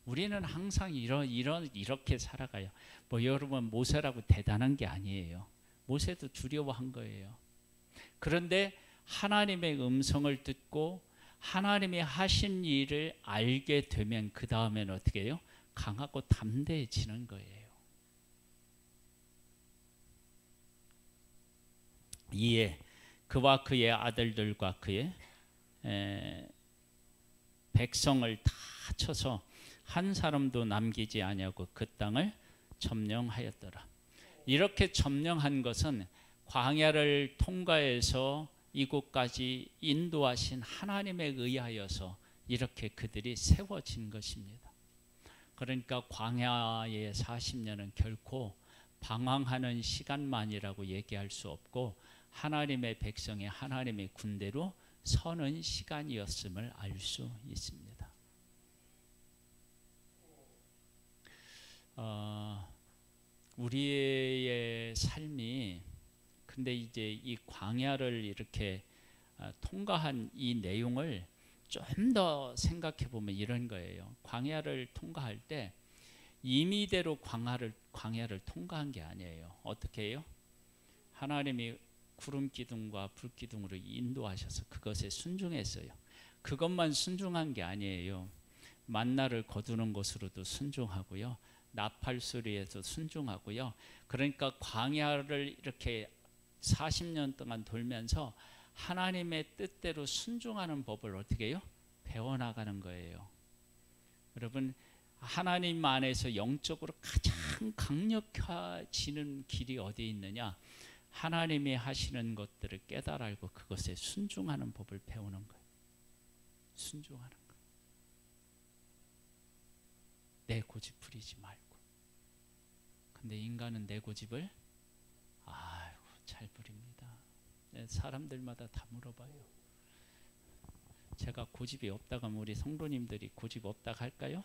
우리는 항상 이렇게 살아가요. 뭐 여러분 모세라고 대단한 게 아니에요. 모세도 두려워한 거예요. 그런데 하나님의 음성을 듣고 하나님이 하신 일을 알게 되면 그 다음에는 어떻게 해요? 강하고 담대해지는 거예요. 이에 그와 그의 아들들과 그의 백성을 다 쳐서 한 사람도 남기지 아니하고 그 땅을 점령하였더라. 이렇게 점령한 것은 광야를 통과해서 이곳까지 인도하신 하나님에 의하여서 이렇게 그들이 세워진 것입니다. 그러니까 광야의 40년은 결코 방황하는 시간만이라고 얘기할 수 없고 하나님의 백성이 하나님의 군대로 서는 시간이었음을 알 수 있습니다. 우리의 삶이 근데 이제 이 광야를 이렇게 통과한 이 내용을 좀 더 생각해 보면 이런 거예요. 광야를 통과할 때 임의대로 광야를 통과한 게 아니에요. 어떻게 해요? 하나님이 구름 기둥과 불 기둥으로 인도하셔서 그것에 순종했어요. 그것만 순종한 게 아니에요. 만나를 거두는 것으로도 순종하고요. 나팔 소리에도 순종하고요. 그러니까 광야를 이렇게 40년 동안 돌면서 하나님의 뜻대로 순종하는 법을 어떻게 해요? 배워나가는 거예요. 여러분 하나님 안에서 영적으로 가장 강력해지는 길이 어디에 있느냐? 하나님이 하시는 것들을 깨달아 알고 그것에 순종하는 법을 배우는 거예요. 순종하는 거예요. 내 고집 부리지 말고. 근데 인간은 내 고집을 아이고 잘 부립니다. 사람들마다 다 물어봐요. 제가 고집이 없다고 하면 우리 성도님들이 고집 없다고 할까요?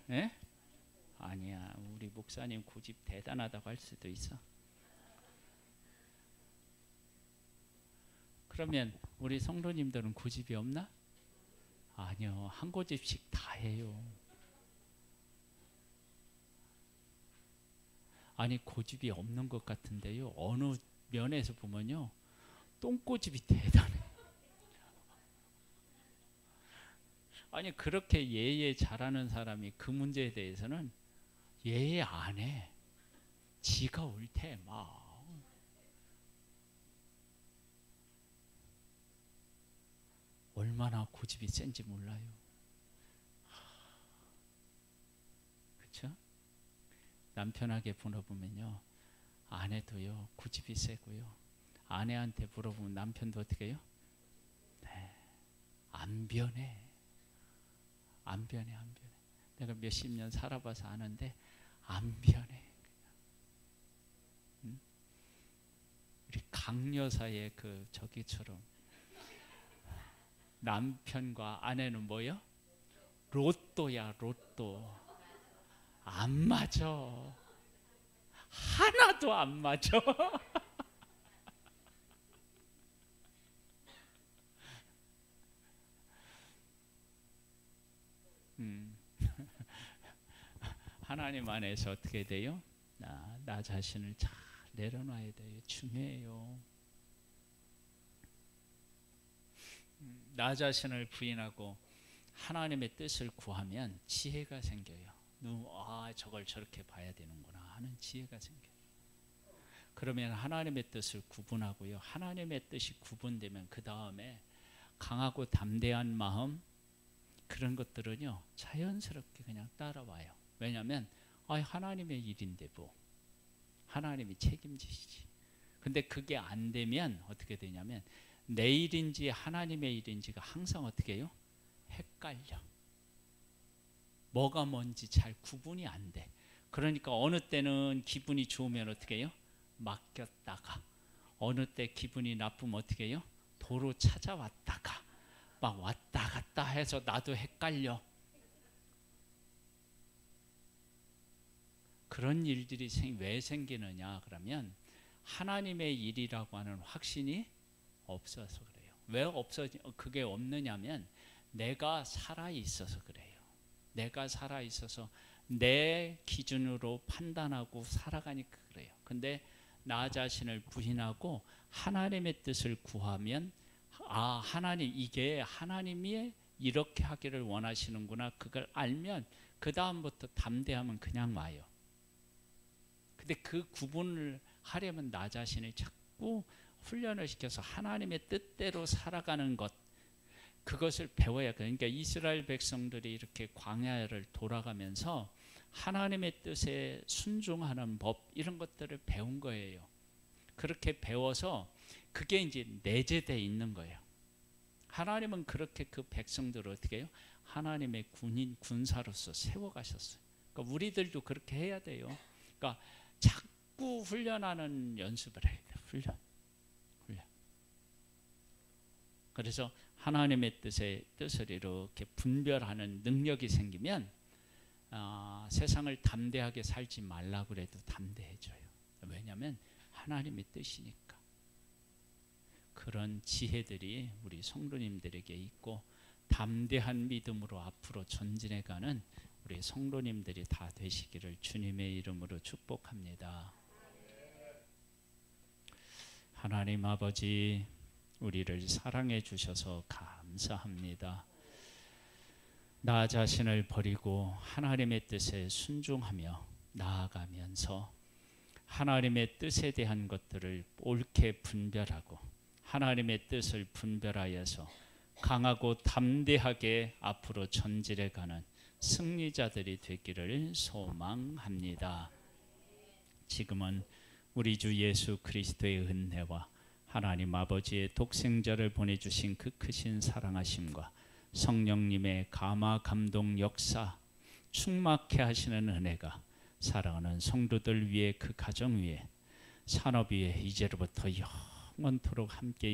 예? 아니야. 우리 목사님 고집 대단하다고 할 수도 있어. 그러면 우리 성도님들은 고집이 없나? 아니요. 한 고집씩 다 해요. 아니 고집이 없는 것 같은데요. 어느 면에서 보면요. 똥고집이 대단해. 아니 그렇게 예예 잘하는 사람이 그 문제에 대해서는 예예 안 해. 지가 옳대 막. 얼마나 고집이 센지 몰라요. 그렇죠? 남편에게 물어보면요. 아내도요. 고집이 세고요. 아내한테 물어보면 남편도 어떻게 해요? 네. 안 변해. 안 변해. 내가 몇십 년 살아봐서 아는데 안 변해. 응? 우리 강여사의 그 저기처럼 남편과 아내는 뭐요? 로또야 로또. 안 맞아. 하나도 안 맞아. 하나님 안에서 어떻게 돼요? 나 자신을 잘 내려놔야 돼요. 중요해요. 나 자신을 부인하고 하나님의 뜻을 구하면 지혜가 생겨요. 저걸 저렇게 봐야 되는구나 하는 지혜가 생겨요. 그러면 하나님의 뜻을 구분하고요. 하나님의 뜻이 구분되면 그 다음에 강하고 담대한 마음 그런 것들은요. 자연스럽게 그냥 따라와요. 왜냐하면 하나님의 일인데 뭐 하나님이 책임지시지. 근데 그게 안 되면 어떻게 되냐면 내 일인지 하나님의 일인지가 항상 어떻게 해요? 헷갈려. 뭐가 뭔지 잘 구분이 안 돼. 그러니까 어느 때는 기분이 좋으면 어떻게 해요? 맡겼다가 어느 때 기분이 나쁘면 어떻게 해요? 도로 찾아왔다가 막 왔다 갔다 해서 나도 헷갈려. 그런 일들이 왜 생기느냐 그러면 하나님의 일이라고 하는 확신이 없어서 그래요. 왜 그게 없느냐면 내가 살아 있어서 그래요. 내가 살아 있어서 내 기준으로 판단하고 살아가니까 그래요. 근데 나 자신을 부인하고 하나님의 뜻을 구하면 하나님, 이게 하나님이 이렇게 하기를 원하시는구나, 그걸 알면 그 다음부터 담대하면 그냥 와요. 근데 그 구분을 하려면 나 자신을 자꾸 훈련을 시켜서 하나님의 뜻대로 살아가는 것, 그것을 배워야. 그러니까 이스라엘 백성들이 이렇게 광야를 돌아가면서 하나님의 뜻에 순종하는 법, 이런 것들을 배운 거예요. 그렇게 배워서 그게 이제 내재되어 있는 거예요. 하나님은 그렇게 그 백성들을 어떻게 해요? 하나님의 군사로서 세워가셨어요. 그러니까 우리들도 그렇게 해야 돼요. 그러니까 자꾸 훈련하는 연습을 해야 돼요. 훈련. 그래서 하나님의 뜻을 이렇게 분별하는 능력이 생기면 세상을 담대하게 살지 말라고 해도 담대해져요. 왜냐하면 하나님의 뜻이니까. 그런 지혜들이 우리 성도님들에게 있고 담대한 믿음으로 앞으로 전진해가는 우리 성도님들이 다 되시기를 주님의 이름으로 축복합니다. 하나님 아버지, 우리를 사랑해 주셔서 감사합니다. 나 자신을 버리고 하나님의 뜻에 순종하며 나아가면서 하나님의 뜻에 대한 것들을 옳게 분별하고 하나님의 뜻을 분별하여서 강하고 담대하게 앞으로 전진해가는 승리자들이 되기를 소망합니다. 지금은 우리 주 예수 그리스도의 은혜와 하나님 아버지의 독생자를 보내주신 그 크신 사랑하심과 성령님의 감화 감동 역사, 충만케 하시는 은혜가 사랑하는 성도들 위에, 그 가정 위에, 산업 위에 이제로부터 영원토록 함께